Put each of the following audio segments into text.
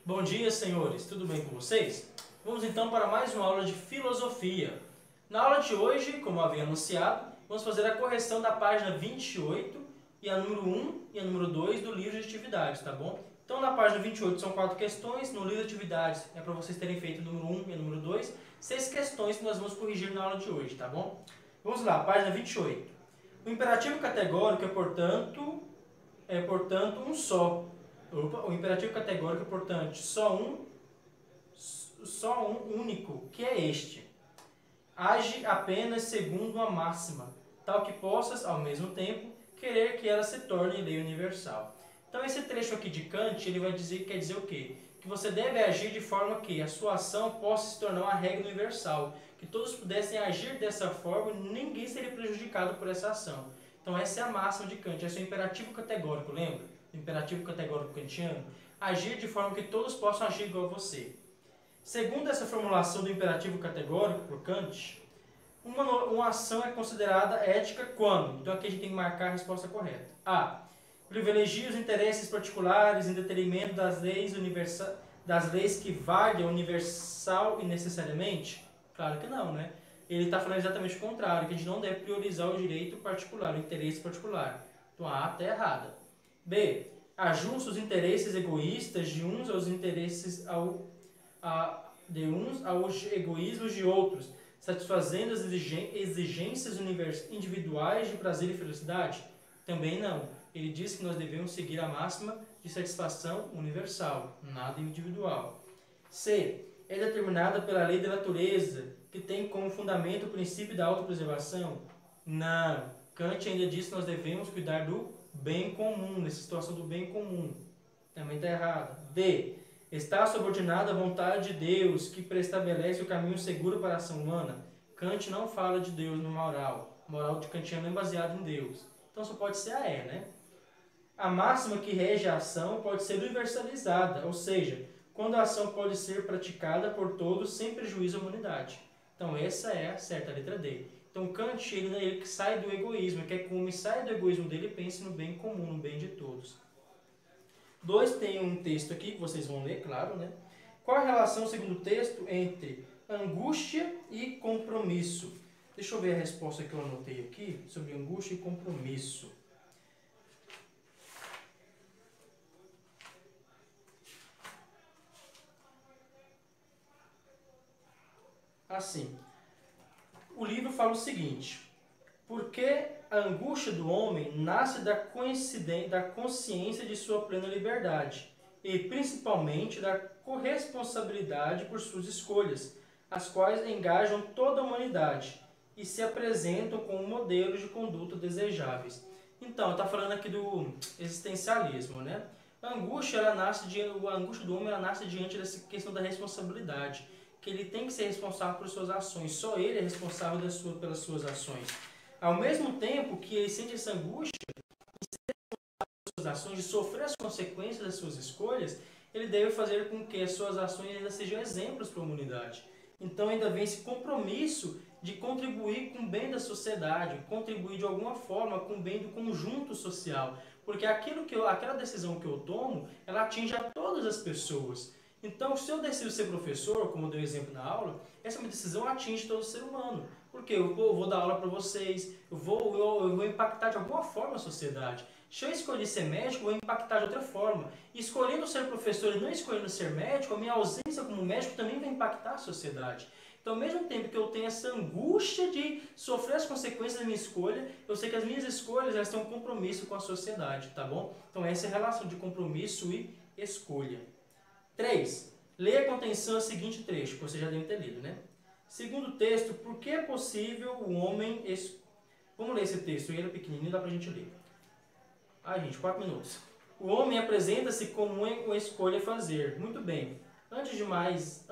Bom dia, senhores. Tudo bem com vocês? Vamos então para mais uma aula de filosofia. Na aula de hoje, como havia anunciado, vamos fazer a correção da página 28 e a número 1 e a número 2 do livro de atividades, tá bom? Então, na página 28 são 4 questões, no livro de atividades é para vocês terem feito o número 1 e o número 2, 6 questões que nós vamos corrigir na aula de hoje, tá bom? Vamos lá, página 28. O imperativo categórico é, portanto, um só. O imperativo categórico é, portanto, só um único, que é este. Age apenas segundo uma máxima, tal que possas, ao mesmo tempo, querer que ela se torne lei universal. Então, esse trecho aqui de Kant, ele vai dizer, quer dizer o quê? Que você deve agir de forma que a sua ação possa se tornar uma regra universal, que todos pudessem agir dessa forma e ninguém seria prejudicado por essa ação. Então, essa é a máxima de Kant, esse é o imperativo categórico, lembra? O imperativo categórico kantiano, agir de forma que todos possam agir igual a você. Segundo essa formulação do imperativo categórico por Kant, uma ação é considerada ética quando? Então aqui a gente tem que marcar a resposta correta. A. Privilegia os interesses particulares em detrimento das leis que valham universal e necessariamente? Claro que não, né? Ele está falando exatamente o contrário, que a gente não deve priorizar o direito particular, o interesse particular. Então a A está errada. B. Ajusta os interesses egoístas de uns aos egoísmos de outros, satisfazendo as exigências individuais de prazer e felicidade? Também não. Ele diz que nós devemos seguir a máxima de satisfação universal, nada individual. C. É determinada pela lei da natureza, que tem como fundamento o princípio da autopreservação? Não. Kant ainda diz que nós devemos cuidar do bem comum, nessa situação do bem comum. Também está errado. D. Está subordinada à vontade de Deus, que preestabelece o caminho seguro para a ação humana? Kant não fala de Deus no moral. O moral de kantiano é baseado em Deus. Então só pode ser a E, né? A máxima que rege a ação pode ser universalizada, ou seja, quando a ação pode ser praticada por todos sem prejuízo à humanidade. Então essa é a certa, letra D. Então Kant, ele sai do egoísmo, quer que o homem saia do egoísmo dele e pense no bem comum, no bem de todos. 2, tem um texto aqui que vocês vão ler, claro, né? Qual a relação, segundo o texto, entre angústia e compromisso? Deixa eu ver a resposta que eu anotei aqui sobre angústia e compromisso. Assim, o livro fala o seguinte: porque a angústia do homem nasce da consciência de sua plena liberdade e principalmente da corresponsabilidade por suas escolhas, as quais engajam toda a humanidade e se apresentam como modelos de conduta desejáveis. Então, está falando aqui do existencialismo, né? A angústia do homem ela nasce diante dessa questão da responsabilidade, que ele tem que ser responsável por suas ações, só ele é responsável pelas suas ações. Ao mesmo tempo que ele sente essa angústia de suas ações, de sofrer as consequências das suas escolhas, ele deve fazer com que as suas ações ainda sejam exemplos para a humanidade. Então ainda vem esse compromisso de contribuir com o bem da sociedade, contribuir de alguma forma com o bem do conjunto social, porque aquela decisão que eu tomo, ela atinge a todas as pessoas. Então, se eu decido ser professor, como eu dei exemplo na aula, essa minha decisão atinge todo ser humano. Porque eu vou dar aula para vocês, eu vou impactar de alguma forma a sociedade. Se eu escolher ser médico, eu vou impactar de outra forma. E escolhendo ser professor e não escolhendo ser médico, a minha ausência como médico também vai impactar a sociedade. Então, ao mesmo tempo que eu tenho essa angústia de sofrer as consequências da minha escolha, eu sei que as minhas escolhas elas têm um compromisso com a sociedade, tá bom? Então, essa é a relação de compromisso e escolha. 3. Leia com atenção o seguinte trecho, que você já deve ter lido, né? Segundo o texto, por que é possível o homem... Vamos ler esse texto, ele é pequenininho, dá pra gente ler. Gente, 4 minutos. O homem apresenta-se como uma escolha a fazer. Muito bem. Antes de mais,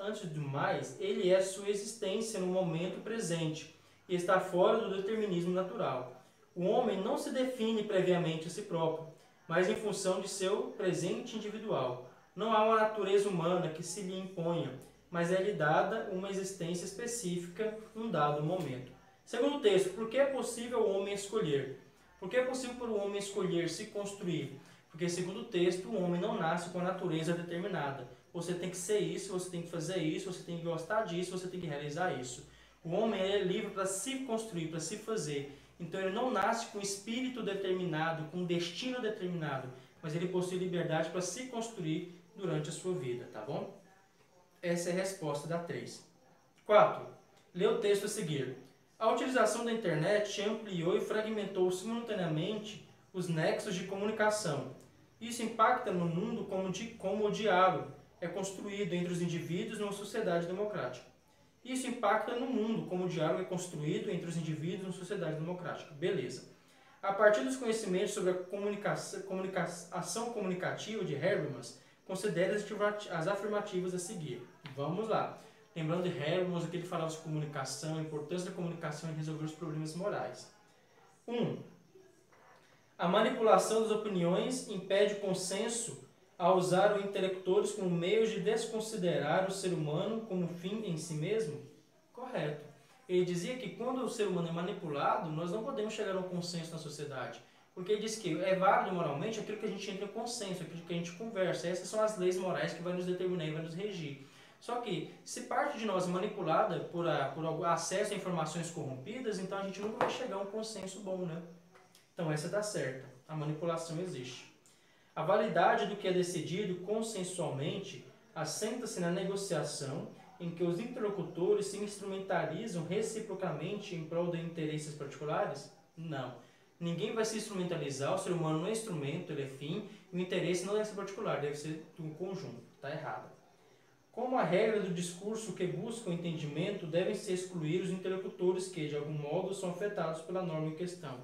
ele é sua existência no momento presente e está fora do determinismo natural. O homem não se define previamente a si próprio, mas em função de seu presente individual. Não há uma natureza humana que se lhe imponha, mas é-lhe dada uma existência específica num dado momento. Segundo o texto, por que é possível o homem escolher? Por que é possível para o homem escolher se construir? Porque, segundo o texto, o homem não nasce com a natureza determinada. Você tem que ser isso, você tem que fazer isso, você tem que gostar disso, você tem que realizar isso. O homem é livre para se construir, para se fazer. Então ele não nasce com espírito determinado, com destino determinado, mas ele possui liberdade para se construir durante a sua vida, tá bom? Essa é a resposta da 3. 4. Lê o texto a seguir. A utilização da internet ampliou e fragmentou simultaneamente os nexos de comunicação. Isso impacta no mundo como o diálogo é construído entre os indivíduos numa sociedade democrática. Isso impacta no mundo como o diálogo é construído entre os indivíduos numa sociedade democrática. Beleza. A partir dos conhecimentos sobre a ação comunicativa de Habermas, considere as afirmativas a seguir. Vamos lá. Lembrando de Habermas, o que ele falava sobre comunicação, a importância da comunicação em resolver os problemas morais. 1. A manipulação das opiniões impede o consenso ao usar os intelectores como meios de desconsiderar o ser humano como fim em si mesmo? Correto. Ele dizia que quando o ser humano é manipulado, nós não podemos chegar a um consenso na sociedade. Porque ele diz que é válido moralmente aquilo que a gente entra em consenso, aquilo que a gente conversa. Essas são as leis morais que vai nos determinar e vai nos regir. Só que, se parte de nós é manipulada por acesso a informações corrompidas, então a gente nunca vai chegar a um consenso bom, né? Então essa está certa. A manipulação existe. A validade do que é decidido consensualmente assenta-se na negociação em que os interlocutores se instrumentalizam reciprocamente em prol de interesses particulares? Não. Ninguém vai se instrumentalizar, o ser humano não é instrumento, ele é fim, e o interesse não deve ser particular, deve ser um conjunto. Está errado. Como a regra do discurso que busca o entendimento, devem ser excluídos os interlocutores que, de algum modo, são afetados pela norma em questão.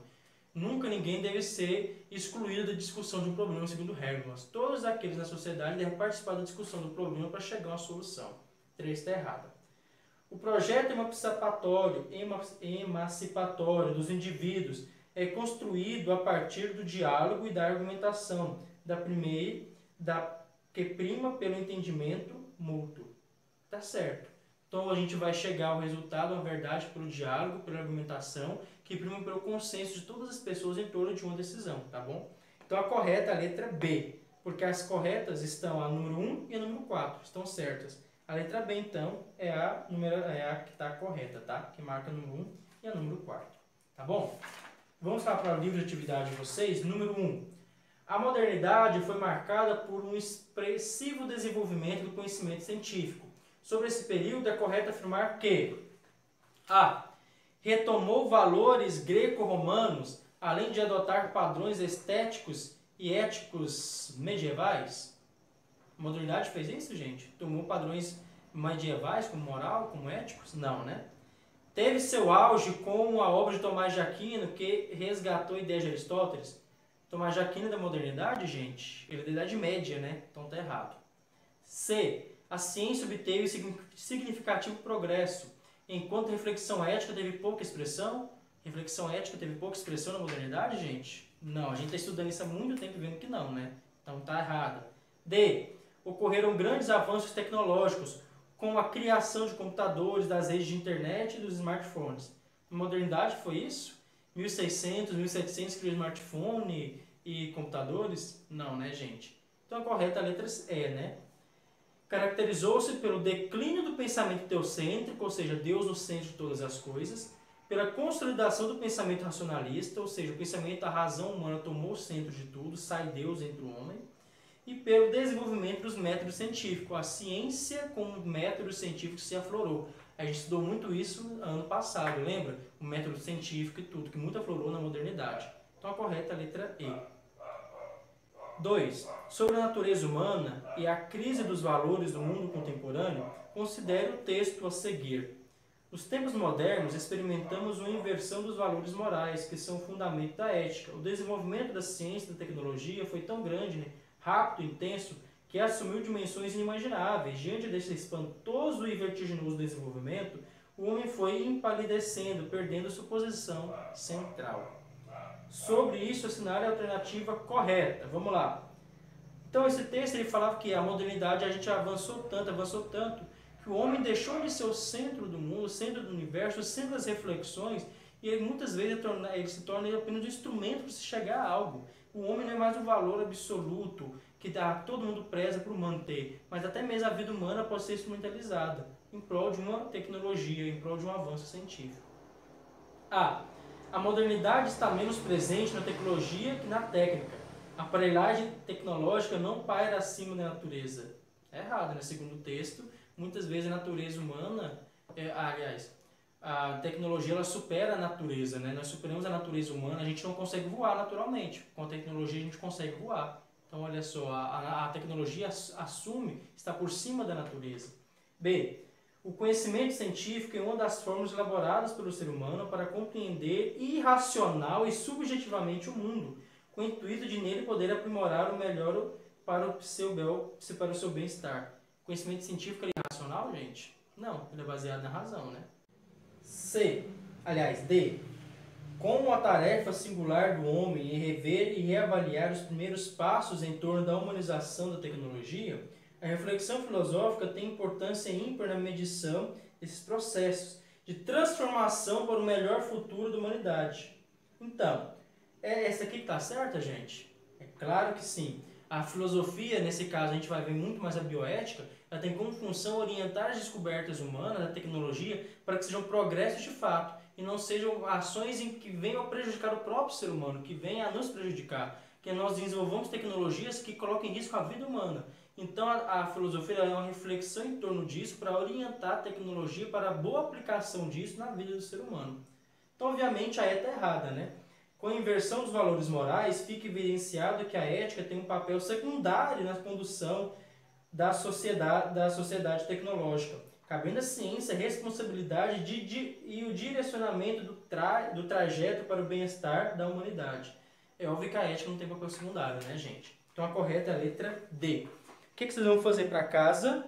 Nunca ninguém deve ser excluído da discussão de um problema, segundo Habermas. Todos aqueles na sociedade devem participar da discussão do problema para chegar a uma solução. 3 está errada. O projeto emancipatório dos indivíduos é construído a partir do diálogo e da argumentação, que prima pelo entendimento mútuo. Tá certo. Então a gente vai chegar ao resultado, à verdade, pelo diálogo, pela argumentação, que prima pelo consenso de todas as pessoas em torno de uma decisão, tá bom? Então a correta é a letra B, porque as corretas estão a número 1 e a número 4, estão certas. A letra B, então, é a que está correta, tá? Que marca a número 1 e a número 4, tá bom? Vamos lá para o livro de atividade de vocês, número 1. A modernidade foi marcada por um expressivo desenvolvimento do conhecimento científico. Sobre esse período, é correto afirmar que A. Retomou valores greco-romanos, além de adotar padrões estéticos e éticos medievais. A modernidade fez isso, gente? Tomou padrões medievais, como moral, como éticos? Não, né? Teve seu auge com a obra de Tomás de Aquino, que resgatou a ideia de Aristóteles. Tomás de Aquino é da modernidade, gente? Ele é da Idade Média, né? Então tá errado. C. A ciência obteve significativo progresso. Enquanto a reflexão ética teve pouca expressão, reflexão ética teve pouca expressão na modernidade, gente? Não, a gente está estudando isso há muito tempo e vendo que não, né? Então tá errado. D. Ocorreram grandes avanços tecnológicos, com a criação de computadores, das redes de internet e dos smartphones. Na modernidade foi isso? 1600, 1700 criou smartphone e computadores? Não, né, gente? Então a correta é a letra E, né? Caracterizou-se pelo declínio do pensamento teocêntrico, ou seja, Deus no centro de todas as coisas, pela consolidação do pensamento racionalista, ou seja, o pensamento da razão humana tomou o centro de tudo, sai Deus entre o homem, e pelo desenvolvimento dos métodos científicos. A ciência como método científico se aflorou. A gente estudou muito isso ano passado, lembra? O método científico e tudo, que muito aflorou na modernidade. Então a correta é a letra E. 2. Sobre a natureza humana e a crise dos valores do mundo contemporâneo, considere o texto a seguir. Nos tempos modernos, experimentamos uma inversão dos valores morais, que são o fundamento da ética. O desenvolvimento da ciência e da tecnologia foi tão grande, né, rápido e intenso, que assumiu dimensões inimagináveis. Diante desse espantoso e vertiginoso desenvolvimento, o homem foi empalidecendo, perdendo sua posição central. Sobre isso, assinale a alternativa correta. Vamos lá. Então, esse texto ele falava que a modernidade, a gente avançou tanto, que o homem deixou de ser o centro do mundo, o centro do universo, o centro das reflexões, E aí, muitas vezes ele se torna apenas um instrumento para se chegar a algo. O homem não é mais um valor absoluto que todo mundo preza por manter, mas até mesmo a vida humana pode ser instrumentalizada em prol de uma tecnologia, em prol de um avanço científico. A modernidade está menos presente na tecnologia que na técnica. A aparelhagem tecnológica não paira acima da natureza. É errado, né? Segundo o texto, muitas vezes a natureza humana, a tecnologia ela supera a natureza, né? Nós superamos a natureza humana, a gente não consegue voar naturalmente. Com a tecnologia a gente consegue voar. Então, olha só, a tecnologia assume, está por cima da natureza. B. O conhecimento científico é uma das formas elaboradas pelo ser humano para compreender irracional e subjetivamente o mundo, com o intuito de nele poder aprimorar o melhor para o seu bem-estar. Conhecimento científico é irracional, gente? Não, ele é baseado na razão, né? D. Como a tarefa singular do homem em rever e reavaliar os primeiros passos em torno da humanização da tecnologia, a reflexão filosófica tem importância ímpar na medição desses processos de transformação para o melhor futuro da humanidade. Então, é essa aqui que está certa, gente? É claro que sim. A filosofia, nesse caso, a gente vai ver muito mais a bioética, ela tem como função orientar as descobertas humanas, a tecnologia, para que sejam progressos de fato e não sejam ações em que venham a prejudicar o próprio ser humano, que venham a nos prejudicar, que nós desenvolvamos tecnologias que coloquem em risco a vida humana. Então a filosofia é uma reflexão em torno disso para orientar a tecnologia para a boa aplicação disso na vida do ser humano. Então, obviamente, a ética é errada, né? Com a inversão dos valores morais, fica evidenciado que a ética tem um papel secundário na condução da sociedade tecnológica, cabendo à ciência a responsabilidade e o direcionamento do trajeto para o bem-estar da humanidade. É óbvio que a ética não tem papel secundário, né, gente? Então a correta é a letra D. O que vocês vão fazer para casa?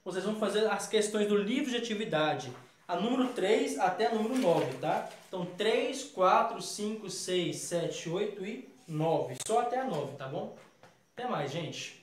Vocês vão fazer as questões do livro de atividade, a número 3 até a número 9, tá? Então 3, 4, 5, 6, 7, 8 e 9. Só até a 9, tá bom? Até mais, gente.